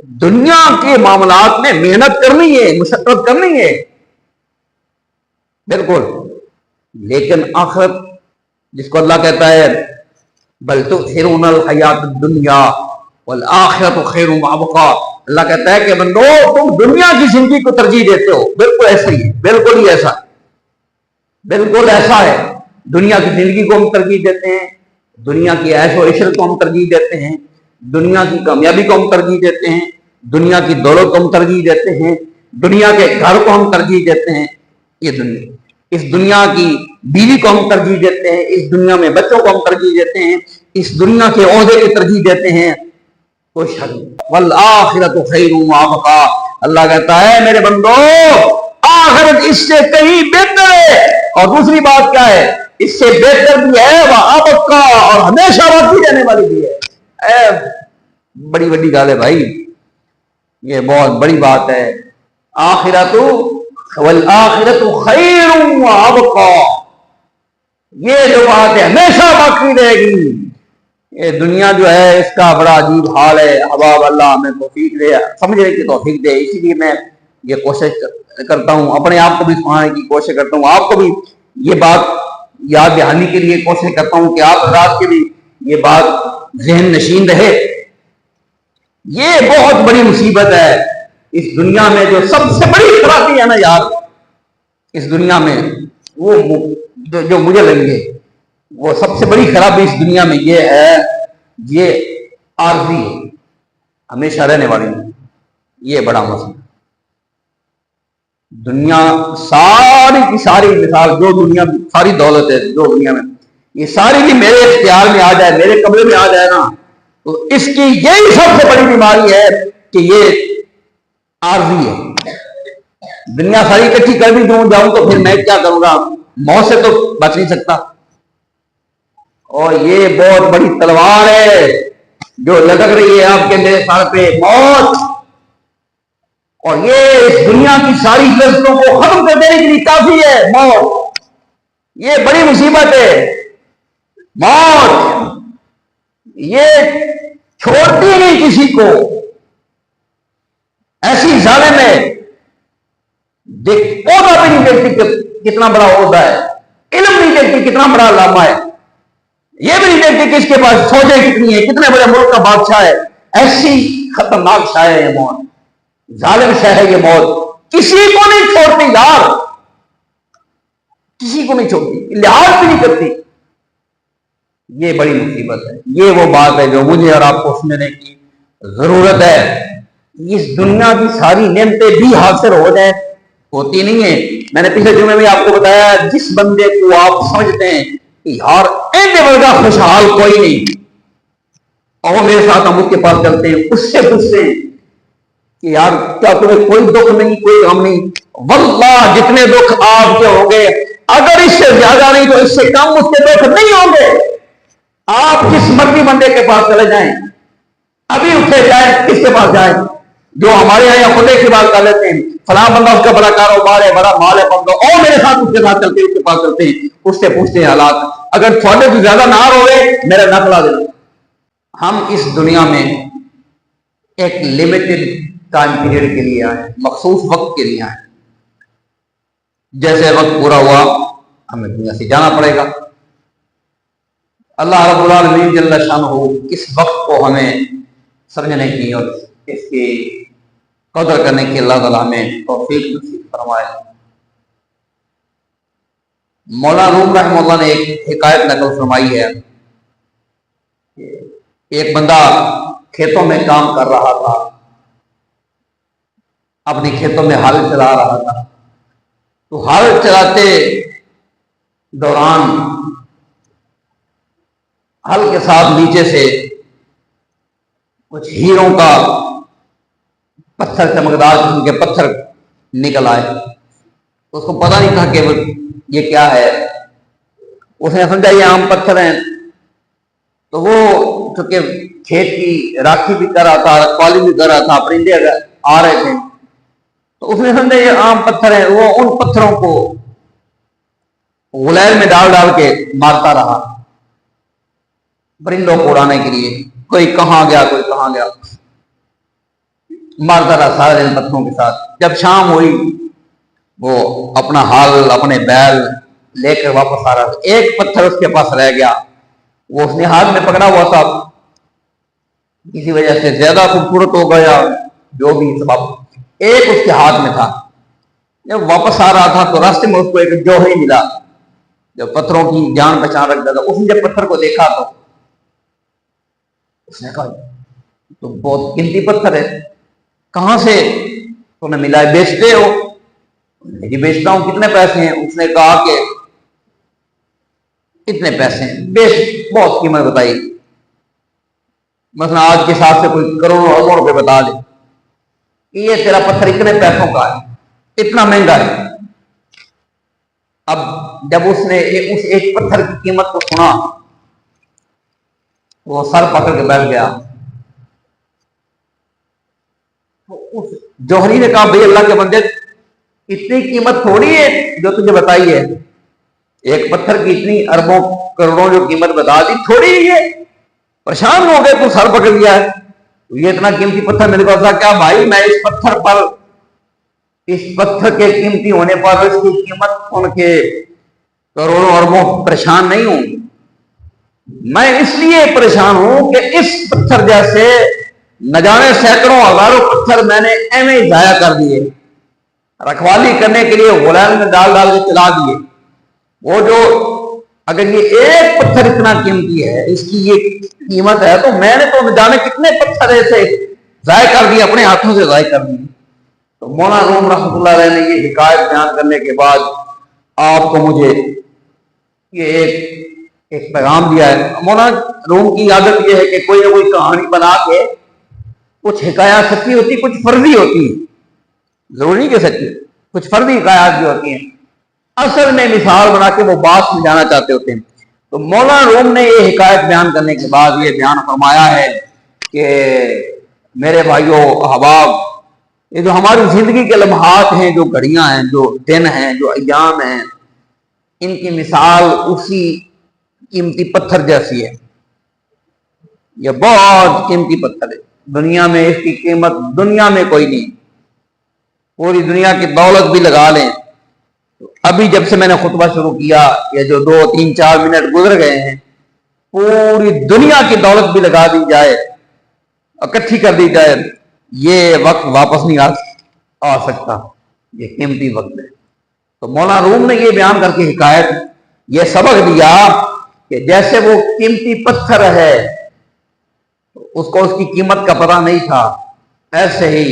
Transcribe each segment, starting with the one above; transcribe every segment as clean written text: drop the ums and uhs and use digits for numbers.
دنیا کے معاملات میں محنت کرنی ہے، مشقت کرنی ہے بالکل، لیکن آخرت جس کو اللہ کہتا ہے بل تؤثرون الحیات الدنیا والآخرۃ خیر وابقیٰ، اللہ کہتا ہے کہ بندو تم دنیا کی زندگی کو ترجیح دیتے ہو، بالکل ایسا ہی ہے، بالکل ہی ایسا، بالکل ایسا ہے۔ دنیا کی زندگی کو ہم ترجیح دیتے ہیں، دنیا کی عیش و عشرت کو ہم ترجیح دیتے ہیں، دنیا کی کامیابی کو ہم ترجیح دیتے ہیں، دنیا کی دولت کو ہم ترجیح دیتے ہیں، دنیا کے گھر کو ہم ترجیح دیتے ہیں، یہ دنیا، اس دنیا کی بیوی کو ہم ترجیح دیتے ہیں، اس دنیا میں بچوں کو ہم ترجیح دیتے ہیں، اس دنیا کے عہدے کی ترجیح دیتے ہیں، تو والآخرۃ خیر وابقیٰ، اللہ کہتا ہے میرے بندو آخرت اس سے کہیں بہتر ہے، اور دوسری بات کیا ہے، اس سے بہتر بھی ہے وابقیٰ، اور ہمیشہ باقی رہنے والی بھی ہے۔ بڑی بڑی گال ہے بھائی، یہ بہت بڑی بات ہے۔ آخرت والآخرۃ خیر وابقیٰ، یہ جو بات ہے ہمیشہ باقی رہے گی۔ یہ دنیا جو ہے اس کا بڑا عجیب حال ہے، احباب اللہ ہمیں توفیق دے، سمجھنے کی توفیق دے، اسی لیے میں یہ کوشش کرتا ہوں، اپنے آپ کو بھی سنانے کی کوشش کرتا ہوں، آپ کو بھی یہ بات یاد دہانی کے لیے کوشش کرتا ہوں کہ آپ رات کے بھی یہ بات ذہن نشین رہے۔ یہ بہت بڑی مصیبت ہے اس دنیا میں، جو سب سے بڑی خرابی ہے نا یار اس دنیا میں، وہ جو مجھے لگے وہ سب سے بڑی خرابی اس دنیا میں یہ ہے، یہ عارضی ہے، ہمیشہ رہنے والی نہیں، یہ بڑا مسئلہ۔ دنیا ساری کی ساری مثال، جو دنیا ساری دولت ہے جو دنیا میں، یہ ساری بھی میرے اختیار میں آ جائے، میرے قبضے میں آ جائے نا، تو اس کی یہی سب سے بڑی بیماری ہے کہ یہ عارضی ہے۔ دنیا ساری اکٹھی کر بھی دوں جاؤں تو پھر میں کیا کروں گا، موت سے تو بچ نہیں سکتا، اور یہ بہت بڑی تلوار ہے جو لٹک رہی ہے آپ کے میرے سر پہ، موت، اور یہ اس دنیا کی ساری لذتوں کو ختم کر دینے کے لیے کافی ہے موت، یہ بڑی مصیبت ہے موت، یہ چھوڑتی نہیں کسی کو، ایسی ظالم ہے، عہدہ بھی نہیں دیکھتی کہ کتنا بڑا عہدہ ہے، علم نہیں دیکھتی کتنا بڑا علامہ ہے، یہ بھی نہیں دیکھتی کہ اس کے پاس فوجیں کتنی ہیں، کتنے بڑے ملک کا بادشاہ ہے، ایسی خطرناک شاہ ہے یہ موت، ظالم شاہ ہے یہ موت، کسی کو نہیں چھوڑتی یار، کسی کو نہیں چھوڑتی، لحاظ بھی نہیں کرتی، یہ بڑی مصیبت ہے۔ یہ وہ بات ہے جو مجھے اور آپ کو سمجھنے کی ضرورت ہے۔ اس دنیا کی ساری نعمتیں بھی حاصل ہو جائیں ہوتی نہیں ہیں۔ میں نے پچھلے جمعے میں آپ کو بتایا، جس بندے کو آپ سمجھتے ہیں کہ یار ایسے ورگا خوشحال کوئی نہیں، اور وہ میرے ساتھ ہم اس کے پاس چلتے ہیں، اس سے پوچھتے ہیں کہ یار کیا تمہیں کوئی دکھ نہیں، کوئی غم نہیں؟ واللہ جتنے دکھ آپ کے ہوں گے، اگر اس سے زیادہ نہیں تو اس سے کم اس کے دکھ نہیں ہوں گے۔ آپ جس مرضی بندے کے پاس چلے جائیں، ابھی اٹھے جائیں، کس کے پاس جائیں؟ جو ہمارے یہاں یا خدے کی بات کر لیتے ہیں، فلاں بندہ اس کا بڑا کاروبار ہے، بڑا مال ہے، بندہ اور میرے ساتھ اس کے ساتھ چلتے ہیں، اس کے پاس چلتے ہیں، اس سے پوچھتے ہیں حالات، اگر تھوڑے سے زیادہ نہ ہوئے میرا نہ کھلا دینا۔ ہم اس دنیا میں ایک لمیٹڈ ٹائم پیریڈ کے لیے آئے، مخصوص وقت کے لیے آئے، جیسے وقت پورا ہوا ہمیں دنیا سے جانا پڑے گا۔ اللہ رب العالمین جل شانہ اس وقت کو ہمیں سمجھنے کی اور اس کی قدر کرنے کی اللہ تعالیٰ ہمیں توفیق نصیب فرمائے۔ مولانا روم رحمہ اللہ نے ایک حکایت نقل فرمائی ہے، ایک بندہ کھیتوں میں کام کر رہا تھا، اپنی کھیتوں میں ہل چلا رہا تھا، تو ہل چلاتے دوران ہل کے ساتھ نیچے سے کچھ ہیروں کا پتھر، چمکدار قسم کے پتھر نکل آئے، اس کو پتہ نہیں تھا کہ یہ کیا ہے، اس نے سمجھا یہ عام پتھر ہیں، تو وہ چونکہ کھیت کی راکھی بھی کر رہا تھا، رکھوالی بھی کر رہا تھا، پرندے آ رہے تھے، تو اس نے سمجھا یہ عام پتھر ہیں، وہ ان پتھروں کو غلیل میں ڈال ڈال کے مارتا رہا پرندوں کو اڑانے کے لیے، کوئی کہاں گیا کوئی کہاں گیا۔ مارتا رہا سارے دن پتھروں کے ساتھ. جب شام ہوئی وہ اپنا حال اپنے بیل لے کر واپس آ رہا تھا. ایک پتھر اس کے پاس رہ گیا, وہ اس نے ہاتھ میں پکڑا ہوا تھا, کسی وجہ سے زیادہ خوبصورت ہو گیا, جو بھی سبب, ایک اس کے ہاتھ میں تھا. جب واپس آ رہا تھا تو راستے میں اس کو ایک جوہری ملا جو پتھروں کی جان پہچان رکھتا تھا. اس نے جب پتھر کو دیکھا تو اس نے کہا تو بہت قیمتی پتھر ہے, کہاں سے تمہیں ملا ہے, بیچتے ہو؟ جی بیچتا ہوں. کتنے پیسے ہیں؟ اس نے کہا کہ اتنے پیسے ہیں. بیچ بہت قیمت بتائی, مثلا آج کے حساب سے کوئی کروڑوں اربوں روپے بتا دے کہ یہ تیرا پتھر اتنے پیسوں کا ہے, اتنا مہنگا ہے. اب جب اس نے اس ایک پتھر کی قیمت کو سنا وہ سر پکڑ کے بیٹھ گیا. اس جوہری نے کہا بھائی اللہ کے بندے اتنی قیمت تھوڑی ہے جو تجھے بتائی ہے, ایک پتھر کی اتنی اربوں کروڑوں جو قیمت بتا دی تھوڑی ہی ہے, پریشان ہو گئے, تو سر پکڑ لیا ہے, یہ اتنا قیمتی پتھر میرے پاس تھا. کیا بھائی میں اس پتھر کے قیمتی ہونے پر اس کی قیمت ان کے کروڑوں اربوں پریشان نہیں ہوں, میں اس لیے پریشان ہوں کہ اس پتھر جیسے نہ جانے سینکڑوں ہزاروں پتھر میں نے ایویں ہی ضائع کر دیے, رکھوالی کرنے کے لیے غلام میں ڈال ڈال کے چلا دیے. وہ جو اگر یہ ایک پتھر اتنا قیمتی ہے, اس کی یہ قیمت ہے, تو میں نے تو نہ جانے کتنے پتھر ایسے ضائع کر دیے, اپنے ہاتھوں سے ضائع کر دیے. تو مولانا روم رحمۃ اللہ علیہ نے یہ حکایت بیان کرنے کے بعد آپ کو مجھے یہ ایک پیغام دیا ہے. مولانا روم کی عادت یہ ہے کہ کوئی نہ کوئی کہانی بنا کے, کچھ حکایات سچی ہوتی, کچھ فرضی ہوتی ہیں, ضروری نہیں کہ سچی, کچھ فرضی حکایات بھی ہوتی ہیں, اصل میں مثال بنا کے وہ بات سمجھانا چاہتے ہوتے ہیں. تو مولانا روم نے یہ حکایت بیان کرنے کے بعد یہ بیان فرمایا ہے کہ میرے بھائیوں احباب, یہ جو ہماری زندگی کے لمحات ہیں, جو گھڑیاں ہیں, جو دن ہیں, جو ایام ہیں, ان کی مثال اسی قیمتی پتھر جیسی ہے. یہ بہت قیمتی پتھر ہے, دنیا میں اس کی قیمت دنیا میں کوئی نہیں. پوری دنیا کی دولت بھی لگا لیں, ابھی جب سے میں نے خطبہ شروع کیا, یہ جو 2 3 4 منٹ گزر گئے ہیں, پوری دنیا کی دولت بھی لگا دی جائے, اکٹھی کر دی جائے, یہ وقت واپس نہیں آ سکتا, یہ قیمتی وقت ہے. تو مولانا روم نے یہ بیان کر کے حکایت یہ سبق دیا کہ جیسے وہ قیمتی پتھر ہے, اس کو اس کی قیمت کا پتہ نہیں تھا, ایسے ہی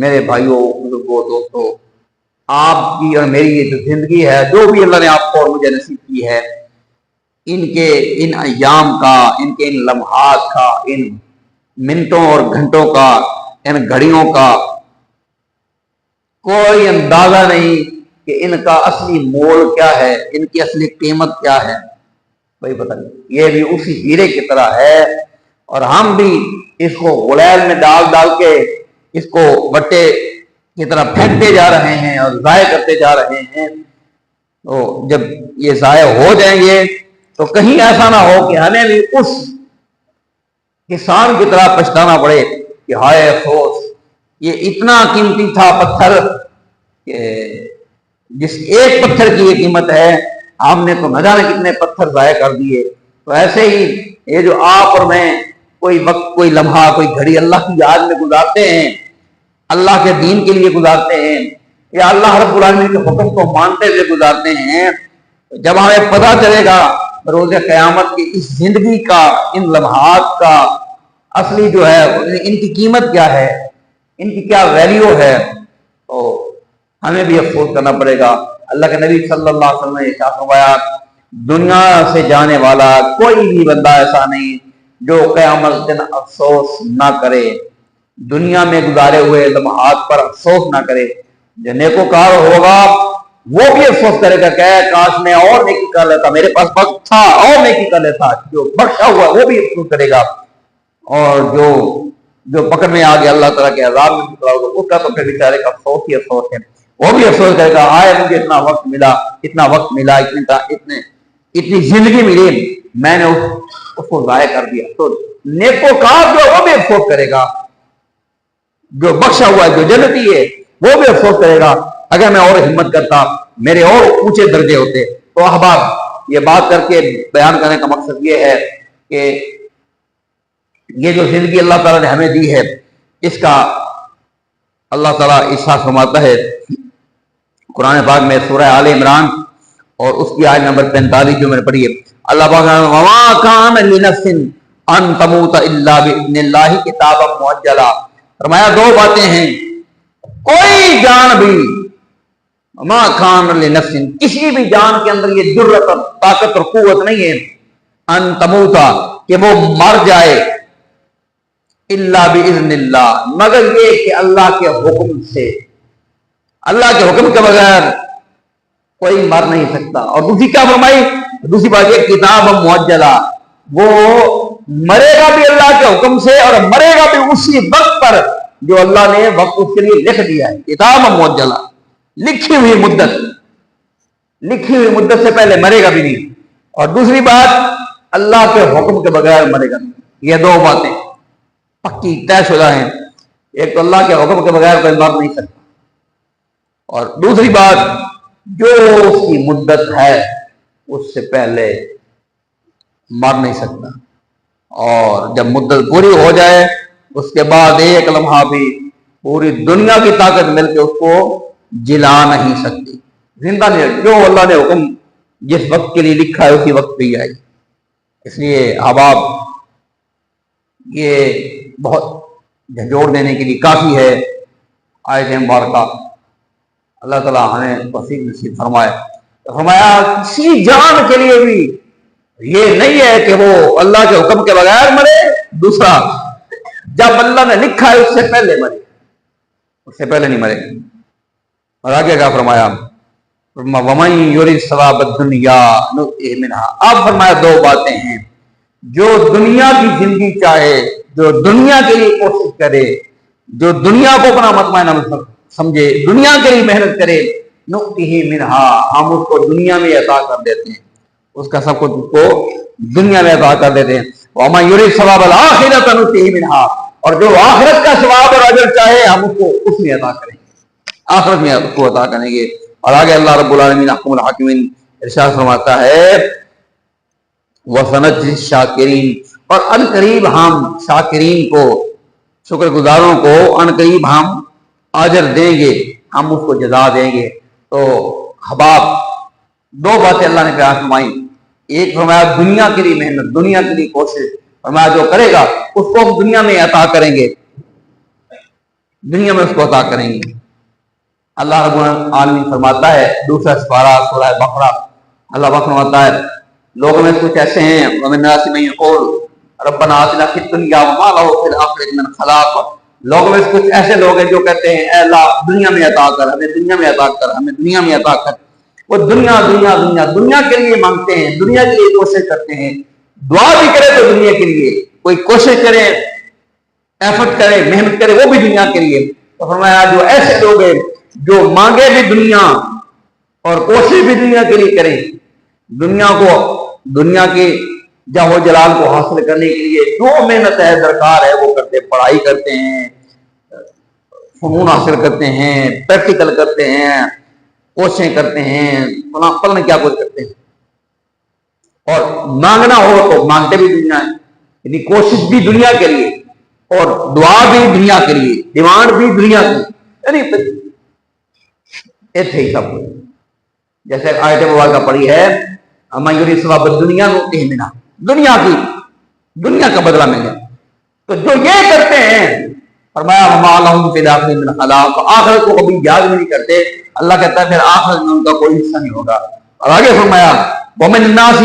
میرے بھائیوں بزرگوں دوستوں, آپ کی اور میری یہ جو زندگی ہے, جو بھی اللہ نے آپ کو اور مجھے نصیب کی ہے, ان ایام کا, ان کے ان لمحات کا, ان منٹوں اور گھنٹوں کا, ان گھڑیوں کا کوئی اندازہ نہیں کہ ان کا اصلی مول کیا ہے, ان کی اصلی قیمت کیا ہے, کوئی پتہ نہیں. یہ بھی اسی ہیرے کی طرح ہے, اور ہم بھی اس کو غلیل میں ڈال ڈال کے اس کو بٹے کی طرح پھینکتے جا رہے ہیں اور ضائع کرتے جا رہے ہیں. تو جب یہ ضائع ہو جائیں گے تو کہیں ایسا نہ ہو کہ ہمیں بھی اس کسان کی طرح پچھتانا پڑے کہ ہائے افسوس, یہ اتنا قیمتی تھا پتھر کہ جس ایک پتھر کی یہ قیمت ہے, ہم نے تو نہ جانے کتنے پتھر ضائع کر دیے. تو ایسے ہی یہ جو آپ اور میں کوئی وقت, کوئی لمحہ, کوئی گھڑی اللہ کی یاد میں گزارتے ہیں, اللہ کے دین کے لیے گزارتے ہیں, یا اللہ رب العالمین کے حکم کو مانتے ہوئے گزارتے ہیں, جب ہمیں پتہ چلے گا روز قیامت کی اس زندگی کا, ان لمحات کا اصلی جو ہے, ان کی قیمت کیا ہے, ان کی کیا ویلیو ہے, تو ہمیں بھی افسوس کرنا پڑے گا. اللہ کے نبی صلی اللہ علیہ وسلم نے ارشاد فرمایا, دنیا سے جانے والا کوئی بھی بندہ ایسا نہیں جو قیامت دن افسوس نہ کرے, دنیا میں گزارے ہوئے لمحات پر افسوس نہ کرے. جو نیکوکار ہوگا وہ بھی افسوس کرے گا کہ کاش میں اور نیکی کر لیتا, میرے پاس وقت تھا اور نیکی کر لیتا. جو بخشا ہوا وہ بھی افسوس کرے گا, اور جو پکڑ میں آ گیا اللہ تعالیٰ کے عذاب میں مبتلا ہوگا, اس کا تو پھر بیچارے کا افسوس ہی افسوس ہے. وہ بھی افسوس کرے گا, آئے مجھے اتنا وقت ملا, اتنی زندگی ملی, میں نے اس کو ضائع کر دیا. تو نیکوکار جو وہ بھی افسوس کرے گا. جو بخشا ہوا ہے، جو جنتی ہے، وہ بھی افسوس کرے گا اگر میں اور ہمت کرتا، میرے اور اونچے درجے ہوتے۔ تو احباب، یہ بات کر کے بیان کرنے کا مقصد یہ ہے کہ یہ جو زندگی اللہ تعالیٰ نے ہمیں دی ہے، اس کا اللہ تعالیٰ ارشاد فرماتا ہے قرآن پاک میں سورہ آل عمران اور اس کی آیت نمبر 45 جو میں نے پڑھی ہے، اللہ پاک وما کان لنفس ان تموت الا باذن اللہ کتابا مؤجلا۔ فرمایا دو باتیں ہیں، کوئی جان بھی، وما کان لنفس، کسی بھی جان کے اندر یہ جرأت اور طاقت اور قوت نہیں ہے ان تموتا، کہ وہ مر جائے، الا باذن اللہ، مگر یہ کہ اللہ کے حکم سے، اللہ کے حکم کے بغیر کوئی مر نہیں سکتا۔ اور دوسری کیا فرمائی؟ دوسری بات یہ کتاب مؤجلہ، وہ مرے گا بھی اللہ کے حکم سے اور مرے گا بھی اسی وقت پر جو اللہ نے وقت اس کے لیے لکھ دیا ہے۔ کتاب مؤجلہ، لکھی ہوئی مدت، لکھی ہوئی مدت سے پہلے مرے گا بھی نہیں۔ اور دوسری بات اللہ کے حکم کے بغیر مرے گا نہیں۔ یہ دو باتیں پکی طے شدہ ہیں، ایک تو اللہ کے حکم کے بغیر کوئی مر نہیں سکتا، اور دوسری بات جو اس کی مدت ہے اس سے پہلے مر نہیں سکتا، اور جب مدت پوری ہو جائے اس کے بعد ایک لمحہ بھی پوری دنیا کی طاقت مل کے اس کو جلا نہیں سکتی، زندہ نہیں۔ جو اللہ نے حکم جس وقت کے لیے لکھا ہے اسی وقت پہ آئی۔ اس لیے احباب، یہ بہت جھنجھوڑ دینے کے لیے کافی ہے آیت مبارکہ۔ اللہ تعالیٰ ہمیں توفیق نصیب فرمائے۔ فرمایا کسی جان کے لیے بھی یہ نہیں ہے کہ وہ اللہ کے حکم کے بغیر مرے، دوسرا جب اللہ نے لکھا ہے اس سے پہلے مرے، اس سے پہلے نہیں مرے۔ اور آگے کیا فرمایا؟ وَمَن يُرِدْ ثَوَابَ الدُّنْيَا نُؤْتِهِ مِنْهَا۔ اب فرمایا دو باتیں ہیں، جو دنیا کی زندگی چاہے، جو دنیا کے لیے کوشش کرے، جو دنیا کو اپنا مطمئنہ سمجھے، دنیا کے لیے محنت کرے، نُؤْتِهِ مِنْهَا، ہم اس کو دنیا میں عطا کر دیتے ہیں، اس کا سب کچھ اس کو دنیا میں عطا کر دیتے ہیں۔ وَمَن يُرِدْ ثَوَابَ الْآخِرَةَ نُؤْتِهِ مِنْهَا، اور جو آخرت کا ثواب اور اجر چاہے ہم اس کو اس میں عطا کریں گے، آخرت میں اس کو عطا کریں گے۔ اور آگے اللہ رب العالمین احکم الحاکمین ارشاد فرماتا ہے وَسَنَجْزِي الشَّاكِرِينَ، اور ان قریب ہم شاکرین کو، شکر گزاروں کو ان قریب ہم اجر دیں گے، ہم اس کو جزا دیں گے۔ تو حباب، دو باتیں اللہ نے بیان فرمائی، ایک فرمایا دنیا کے لیے محنت، دنیا کے لیے کوشش، فرمایا جو کرے گا اس کو ہم دنیا میں عطا کریں گے، دنیا میں اس کو عطا کریں گے۔ اللہ رب العالمین فرماتا ہے دوسرا سپارہ سورہ بقرہ، اللہ پاک فرماتا ہے لوگوں میں کچھ ایسے ہیں وَمِنَ النَّاسِ مَن يَقُولُ رَبَّنَا آتِنَا فِي الدُّنْيَا وَمَا لَهُ فِي الْآخِرَةِ مِنْ خَلَاقٍ، لوگوں میں کچھ ایسے لوگ ہیں جو کہتے ہیں اے اللہ دنیا میں عطا کر، ہمیں دنیا میں عطا کر، ہمیں دنیا میں عطا کر۔ وہ دنیا دنیا دنیا دنیا کے لیے مانگتے ہیں، دنیا کے لیے کوشش کرتے ہیں، دعا بھی کرے تو دنیا کے لیے، کوئی کوشش کرے، ایفرٹ کرے، محنت کرے، وہ بھی دنیا کے لیے۔ تو فرمایا جو ایسے لوگ ہیں جو مانگے بھی دنیا اور کوشش بھی دنیا کے لیے کریں، دنیا کو، دنیا کی جاہ و جلال کو حاصل کرنے کے لیے جو محنت ہے درکار ہے وہ کرتے، پڑھائی کرتے ہیں، فنون حاصل کرتے ہیں، پریکٹیکل کرتے ہیں، کوششیں کرتے ہیں، پلن کیا کچھ کرتے ہیں۔ اور مانگنا ہو تو مانگتے بھی دنیا ہے، یعنی کوشش بھی دنیا کے لیے اور دعا بھی دنیا کے لیے، ڈیمانڈ بھی دنیا کی، یعنی ایسے ہی سب کچھ۔ جیسے آیت مبارکہ پڑھی ہے وَمَن يُرِدْ ثَوَابَ الدُّنْيَا نُؤْتِهِ مِنْهَا، دنیا کی، دنیا کا بدلہ ملے۔ تو جو یہ کرتے ہیں فرمایا وَمَا لَهُمْ فِي الْآخِرَةِ مِنْ خَلَاقٍ، آخرت کو کبھی یاد بھی نہیں کرتے، اللہ کہتا ہے پھر آخرت میں ان کا کوئی حصہ نہیں ہوگا۔ اور آگے فرمایا وَمِنَ النَّاسِ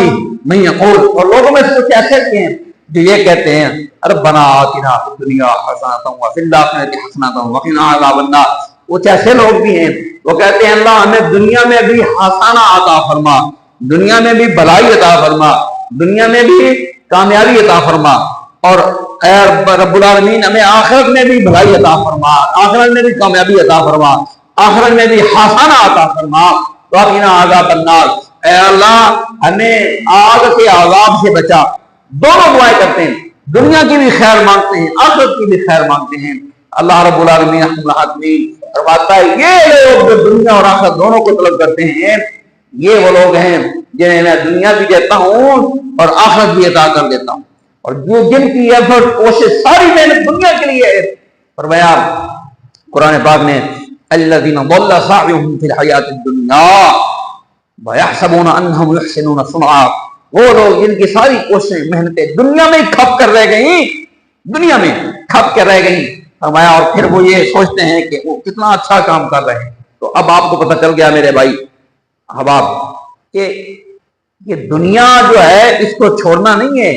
مَن يَقُولُ، اور لوگوں میں سے کچھ ایسے بھی ہیں جو یہ کہتے ہیں رَبَّنَا آتِنَا فِي الدُّنْيَا حَسَنَةً وَفِي الْآخِرَةِ حَسَنَةً وَقِنَا عَذَابَ النَّارِ۔ کچھ ایسے لوگ بھی ہیں وہ کہتے ہیں اللہ ہمیں دنیا میں بھی حسنہ عطا فرما، دنیا میں بھی بھلائی عطا فرما، دنیا میں بھی کامیابی عطا فرما، اور اے رب العالمین ہمیں آخرت میں بھی بھلائی عطا فرما، آخرت میں بھی کامیابی عطا فرما، آخرت میں بھی حسنہ عطا فرما، وقنا عذاب النار، اے اللہ ہمیں آگ کے عذاب سے بچا۔ دونوں دعائیں کرتے ہیں، دنیا کی بھی خیر مانگتے ہیں، آخرت کی بھی خیر مانگتے ہیں۔ اللہ رب العالمین فرماتا ہے یہ لوگ جو دنیا اور آخرت دونوں کو طلب کرتے ہیں یہ وہ لوگ ہیں جنہیں میں دنیا بھی دیتا ہوں اور آخرت بھی عطا کر دیتا ہوں، اور جو جن کی ایفرٹ کوشش ساری محنت دنیا کے لیے ہے، فرمایا قرآن پاک نے الذین ضل سعیہم فی الحیاۃ الدنیا ویحسبون انہم یحسنون صنعا، وہ لوگ جن کی ساری کوششیں محنتیں دنیا میں کھپ کر رہ گئیں، دنیا میں کھپ کر رہ گئیں، فرمایا اور پھر وہ یہ سوچتے ہیں کہ وہ کتنا اچھا کام کر رہے ہیں۔ تو اب آپ کو پتہ چل گیا میرے بھائی احباب کہ یہ دنیا جو ہے اس کو چھوڑنا نہیں ہے،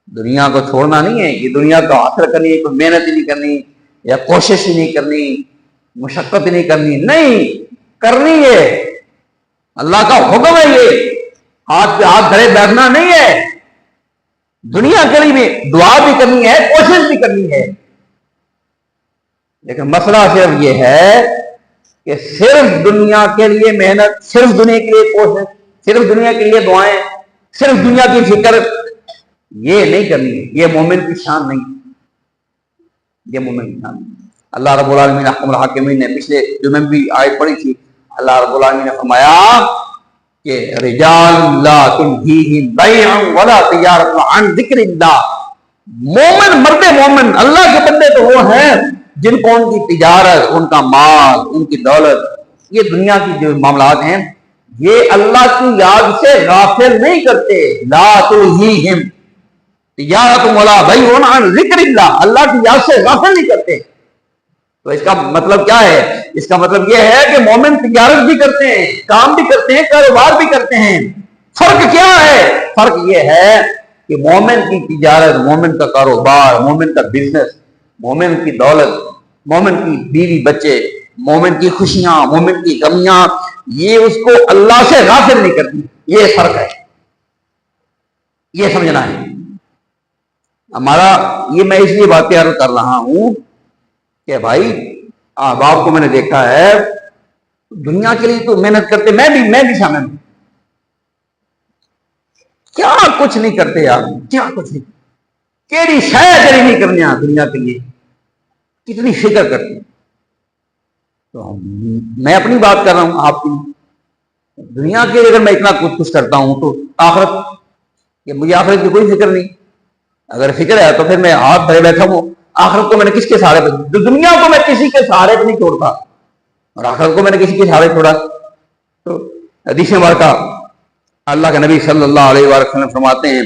دنیا کو چھوڑنا نہیں ہے، یہ دنیا کو حاصل کرنی ہے، کوئی محنت ہی نہیں کرنی یا کوشش ہی نہیں کرنی، مشقت ہی نہیں کرنی، نہیں کرنی ہے، اللہ کا حکم ہے، یہ ہاتھ پہ ہاتھ دھرے بیٹھنا نہیں ہے، دنیا کے لیے بھی دعا بھی کرنی ہے، کوشش بھی کرنی ہے، لیکن مسئلہ صرف یہ ہے کہ صرف دنیا کے لیے محنت، صرف دنیا کے لیے کوشش، صرف دنیا کے لیے دعائیں، صرف دنیا کی فکر یہ نہیں کرنی ہے، یہ مومن کی شان نہیں، یہ مومن کی شان نہیں۔ اللہ رب العالمین احکم الحاکمین نے پچھلے جمعے میں بھی آیت پڑھی تھی، اللہ رب العالمین نے فرمایا کہ رجال لا تلہیہم بیع ولا تجارت عن ذکر اللہ، مومن مرد مومن اللہ کے بندے تو وہ ہیں جن کو ان کی تجارت، ان کا مال، ان کی دولت، یہ دنیا کی جو معاملات ہیں یہ اللہ کی یاد سے غافل نہیں کرتے، لا تلہیہم تجارت ولا بیع عن ذکر اللہ، اللہ کی یاد سے غافل نہیں کرتے۔ تو اس کا مطلب کیا ہے؟ اس کا مطلب یہ ہے کہ مومن تجارت بھی کرتے ہیں، کام بھی کرتے ہیں، کاروبار بھی کرتے ہیں۔ فرق کیا ہے؟ فرق یہ ہے کہ مومن کی تجارت، مومن کا کاروبار، مومن کا بزنس، مومن کی دولت، مومن کی بیوی بچے، مومن کی خوشیاں، مومن کی غمیاں، یہ اس کو اللہ سے غافل نہیں کرتی، یہ فرق ہے، یہ سمجھنا ہے ہمارا۔ یہ میں اس لیے باتیں عرض کر رہا ہوں کہ بھائی احباب کو میں نے دیکھا ہے دنیا کے لیے تو محنت کرتے، میں بھی شامل ہوں، کیا کچھ نہیں کرتے یار، کیا کچھ نہیں، کیڑی شاید نہیں کرنے دنیا کے لیے، کتنی فکر کرتے ہیں۔ تو میں اپنی بات کر رہا ہوں، آپ کی دنیا کے لیے اگر میں اتنا کچھ کرتا ہوں تو آخرت، کہ مجھے آخرت کی کوئی فکر نہیں، اگر فکر ہے تو پھر میں ہاتھ دھرے بیٹھا ہوں، آخرت کو میں نے کس کے سہارے پہ، دنیا کو میں کسی کے سہارے پہ نہیں چھوڑتا اور آخرت کو میں نے کسی کے سہارے چھوڑا۔ تو حدیث مبارکہ اللہ کے نبی صلی اللہ علیہ وسلم فرماتے ہیں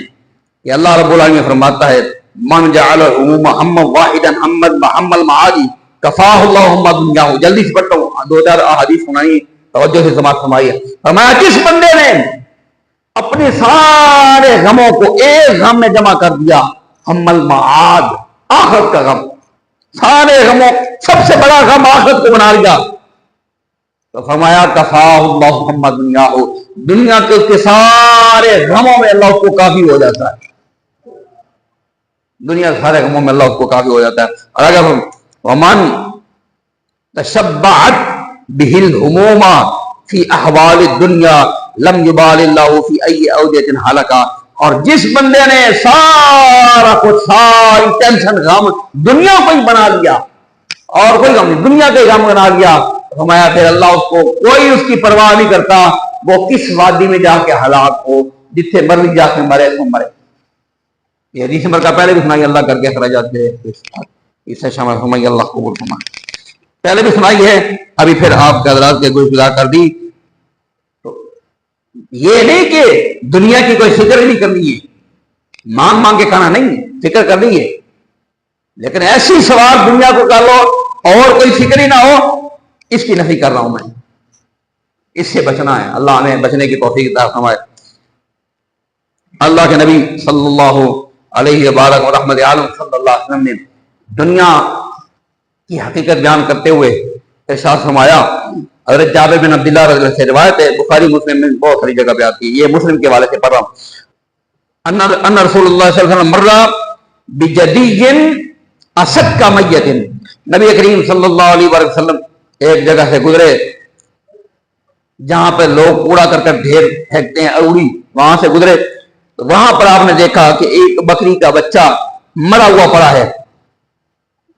کہ اللہ رب العالمین فرماتا ہے من جعل الہموم ہما واحدا ہم المعادی کفاہ اللہ ہم دنیا، جلدی سے پڑھتا ہوں، 2000 احادیث سنائی، توجہ سے سماعت فرمائیے۔ فرمایا جس بندے نے اپنے سارے غموں کو ایک غم میں جمع کر دیا، ہم المعاد، آخرت کا غم، سارے غموں سب سے بڑا غم آخرت کو بنا لیا، تو فرمایا کفاہ اللہ ہم دنیا ہو، دنیا کے اس کے سارے غموں میں اللہ کو کافی ہو جاتا ہے، دنیا کے سارے غموں میں اللہ کو کافی ہو جاتا ہے۔ اور اگر ومن تشبعت به الہموم فی احوال الدنیا لم یبال اللہ فی ای اودیۃ ہلکا، اور جس بندے نے سارا کچھ، ساری ٹینشن غم دنیا کو ہی بنا لیا اور کوئی غم نہیں، دنیا کا ہی غم بنا لیا، فرمایا پھر اللہ اس کو کوئی اس کی پرواہ نہیں کرتا، وہ کس وادی میں جا کے ہلاک ہو، جتنے مرضی جا کے مرے تو مرے۔ یہ حدیث نمبر کا پہلے بھی سنائی، اللہ کر کے اخراجات دے، اس سے شامل فرمائیے، اللہ قبول فرمائے۔ پہلے بھی سنائی ہے، ابھی پھر آپ کے حضرات کے گوش گزار کر دی۔ تو یہ نہیں کہ دنیا کی کوئی فکر ہی نہیں کرنی ہے، مانگ مانگ کے کھانا نہیں، فکر کرنی ہے، لیکن ایسی سوال دنیا کو کر لو اور کوئی فکر ہی نہ ہو، اس کی نفی کر رہا ہوں میں، اس سے بچنا ہے، اللہ ہمیں بچنے کی توفیق عطا فرمائے۔ اللہ کے نبی صلی اللہ علیہ وبارک اور رحمت عالم صلی اللہ علیہ وسلم نے دنیا کی حقیقت بیان کرتے ہوئے ارشاد فرمایا، حضرت جابر بن عبداللہ رضی اللہ عنہ سے روایت ہے، بخاری مسلم میں بہت ساری جگہ پہ آتی ہے، یہ مسلم کے حوالے سے پڑھ رہا ہوں، ان رسول اللہ صلی اللہ علیہ وسلم مر بجدی اسد کا میت، نبی کریم صلی اللہ علیہ وسلم ایک جگہ سے گزرے جہاں پہ لوگ کوڑا کر ڈھیر پھینکتے ہیں، اروڑی، وہاں سے گزرے تو وہاں پر آپ نے دیکھا کہ ایک بکری کا بچہ مرا ہوا پڑا ہے،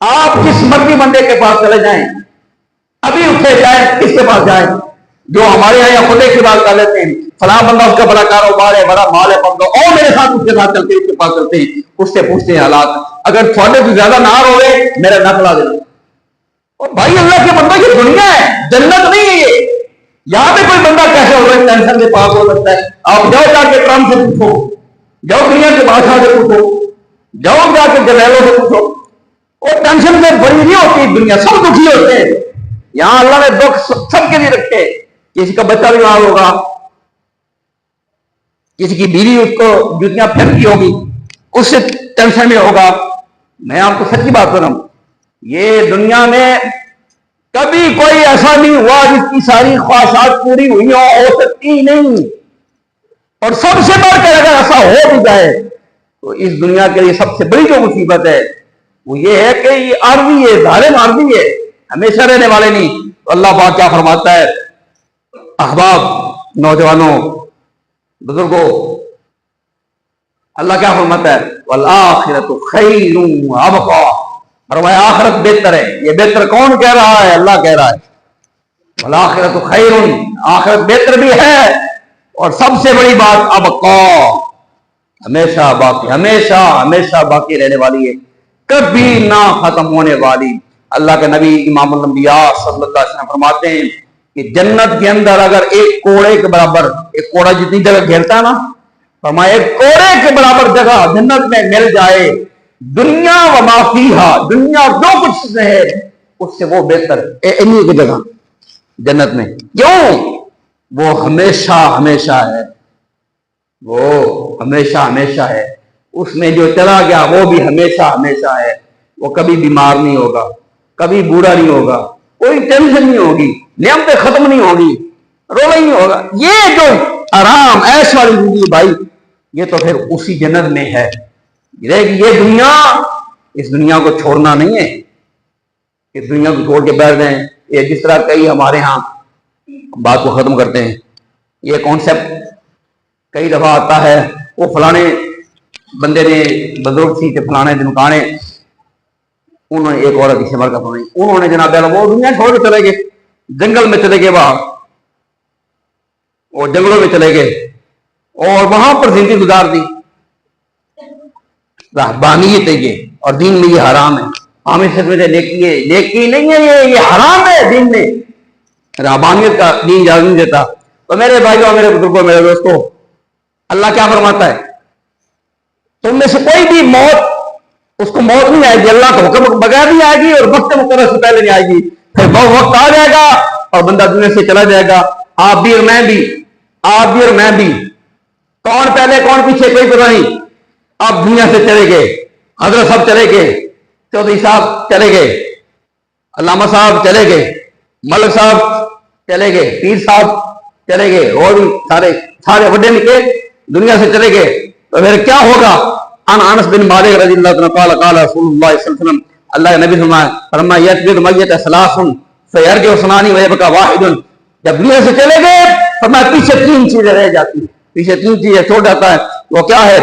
آپ جس مرضی بندے کے پاس چلے جائیں، ابھی اٹھے جائیں، کس کے پاس جائیں؟ جو ہمارے یہاں خدے کی بات کر لیتے ہیں، فلاں بندہ اس کا بڑا کاروبار ہے، بڑا مال ہے، بندہ اور میرے ساتھ اس کے ساتھ چلتے ہیں، اس کے پاس چلتے ہیں، اس سے پوچھتے ہیں حالات، اگر تھوڑے سے زیادہ نہ ہوئے میرا نہ کھلا دینا۔ اور بھائی اللہ کے بندہ یہ دنیا ہے، جنت نہیں ہے یہ۔ یہاں پہ کوئی بندہ کیسے ہو رہا ہے ٹینشن سے پاک ہو سکتا ہے؟ آپ جاؤ جا کے ٹرمپ سے پوچھو، جاؤ دنیا کے بادشاہ سے پوچھو، جاؤ جا کے جنرلوں سے پوچھو، اور ٹینشن سے بڑی نہیں ہوتی دنیا، سب دکھی ہوتے ہیں۔ یہاں اللہ نے دکھ سب کے لیے رکھے، کسی کا بچہ بیمار ہوگا، کسی کی بیوی اس کو جوتیاں پھینکتی ہوگی، اس سے ٹینشن میں ہوگا۔ میں آپ کو سچی بات کر رہا ہوں، یہ دنیا میں کبھی کوئی ایسا نہیں ہوا جس کی ساری خواہشات پوری ہوئی ہو سکتی ہی نہیں۔ اور سب سے بڑھ کر اگر ایسا ہو بھی جائے تو اس دنیا کے لیے سب سے بڑی جو مصیبت ہے وہ یہ ہے کہ یہ عارضی ہے، ظالم عارضی ہے، ہمیشہ رہنے والے نہیں۔ تو اللہ پاک کیا فرماتا ہے؟ احباب، نوجوانوں، بزرگوں، اللہ کیا فرماتا ہے؟ والآخرۃ خیر وابقیٰ، فرمایا آخرت بہتر ہے۔ یہ بہتر کون کہہ رہا ہے؟ اللہ کہہ رہا ہے۔ والآخرۃ خیر، آخرت بہتر بھی ہے، اور سب سے بڑی بات ابقیٰ، ہمیشہ باقی، ہمیشہ ہمیشہ باقی رہنے والی ہے، کبھی نہ ختم ہونے والی۔ اللہ کے نبی امام الانبیاء صلی اللہ علیہ وسلم فرماتے ہیں کہ جنت کے اندر اگر ایک کوڑے کے برابر، ایک کوڑا جتنی جگہ گھیرتا ہے نا، فرمایا ایک کوڑے کے برابر جگہ جنت میں مل جائے، دنیا و ما فیہا، دنیا جو کچھ ہے اس سے وہ بہتر ہے انہی کی جگہ جنت میں۔ کیوں؟ وہ ہمیشہ ہمیشہ ہے، وہ ہمیشہ ہمیشہ ہے، اس میں جو چلا گیا وہ بھی ہمیشہ ہمیشہ ہے، وہ کبھی بیمار نہیں ہوگا، کبھی بوڑھا نہیں ہوگا، کوئی ٹینشن نہیں ہوگی، نعمتیں ختم نہیں ہوگی، رونا نہیں ہوگا۔ یہ جو آرام عیش والی زندگی بھائی، یہ تو پھر اسی جنت میں ہے۔ یہ دنیا، اس دنیا کو چھوڑنا نہیں ہے، اس دنیا کو چھوڑ کے بیٹھ جائیں۔ یہ جس طرح کئی ہمارے ہاں بات کو ختم کرتے ہیں، یہ کانسیپٹ کئی دفعہ آتا ہے، وہ فلانے بندے نے بزرگ سی کے فلانے دن کانے، انہوں نے ایک عورت کی سمر کا پڑھائی، انہوں نے جناب وہ دنیا چھوڑ کے چلے گئے، جنگل میں چلے گئے، وہاں اور جنگلوں میں چلے گئے اور وہاں پر زندگی گزار دی۔ رہبانیت ہے یہ، اور دین میں یہ حرام ہے۔ عام سمجھتے نیکی ہے، نیکی نہیں ہے یہ حرام ہے دین میں، رہبانیت کا دین اجازت نہیں دیتا۔ تو میرے بھائیوں، میرے بزرگوں، میرے دوستوں، اللہ کیا فرماتا ہے؟ تم میں سے کوئی بھی موت، اس کو موت نہیں آئے گی، اللہ کا حکم بغیر نہیں آئے گی، اور وقت مقرر سے پہلے نہیں آئے گی۔ پھر بہت وقت آ جائے گا اور بندہ دنیا سے چلا جائے گا، آپ بھی اور میں بھی، آپ بھی اور میں بھی۔ کون پہلے کون پیچھے کوئی پتہ نہیں۔ آپ دنیا سے چلے گئے، حضرت صاحب چلے گئے، چودھری صاحب چلے گئے، علامہ صاحب چلے گئے، ملک صاحب چلے گئے، پیر صاحب چلے گئے، اور بھی سارے بڑے نکے دنیا سے چلے گئے۔ تو پھر کیا ہوگا؟ انس بن مالک رضی اللہ عنہ قال قال رسول اللہ صلی اللہ علیہ وسلم، اللہ کے نبی فرمایا یتبد میت ثلاث فیرجع اثنان ویبقى واحد۔ جب دنیا سے چلے گئے فرمایا پیچھے تین چیزیں رہ جاتی ہیں، پیچھے تین چیزیں چھوڑ جاتا ہے۔ وہ کیا ہے؟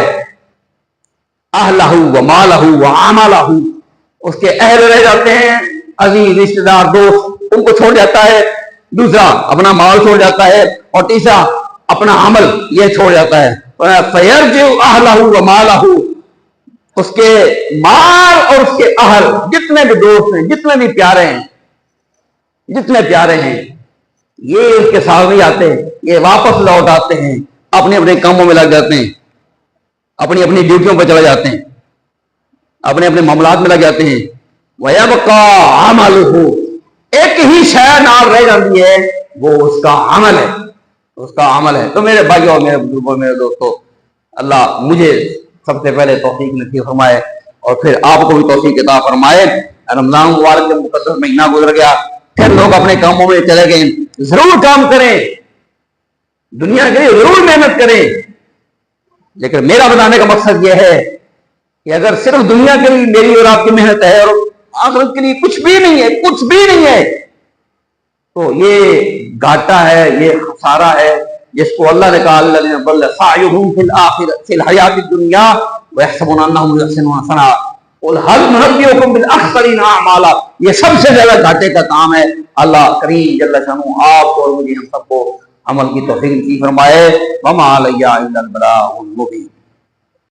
اہلہ و مالہ و عملہ، اس کے اہل رہ جاتے ہیں، عزیز، رشتہ دار، دوست، ان کو چھوڑ جاتا ہے۔ دوسرا اپنا مال چھوڑ جاتا ہے، اور تیسرا اپنا عمل یہ چھوڑ جاتا ہے۔ فیرجع اہلہ و مالہ، اس کے مال اور اس کے اہل، جتنے بھی دوست ہیں، جتنے بھی پیارے ہیں، جتنے پیارے ہیں، یہ اس کے ساتھ نہیں آتے، یہ واپس لوٹ آتے ہیں، اپنے اپنے کاموں میں لگ جاتے ہیں، اپنی اپنی ڈیوٹیوں پہ چلے جاتے ہیں، اپنے اپنے معاملات میں لگ جاتے ہیں۔ وَيَبْقَى عَمَلُهُ، ایک ہی شے نال رہ جاتی ہے، وہ اس کا عمل ہے، اس کا عمل ہے۔ تو میرے بھائیوں، میرے بزرگوں، میرے دوستوں، اللہ مجھے سب سے پہلے توفیق نصیب فرمائے، اور پھر آپ کو بھی توفیق عطا فرمائے۔ رمضان مبارک کے مقدس مہینہ گزر گیا، پھر لوگ اپنے کاموں میں چلے گئے۔ ضرور کام کریں، دنیا کے لیے ضرور محنت کریں، لیکن میرا بتانے کا مقصد یہ ہے کہ اگر صرف دنیا کے لیے میری اور آپ کی محنت ہے اور آخرت کے لیے کچھ بھی نہیں ہے، کچھ بھی نہیں ہے، تو یہ گھاٹا ہے، یہ خسارہ ہے، جس کو اللہ نے کہا الذین ضل سعیہم فی الحیات الدنیا ویحسبون انہم یحسنون صنعا۔ قل هل ننبئكم بالاخسرین اعمالا، یہ سب سے زیادہ گھاٹے کا کام ہے۔ اللہ کریم جل شانہ آپ کو اور مجھے ہم سب کو عمل کی توفیق نصیب فرمائے۔ وما علیہ الا البلاغ المبین۔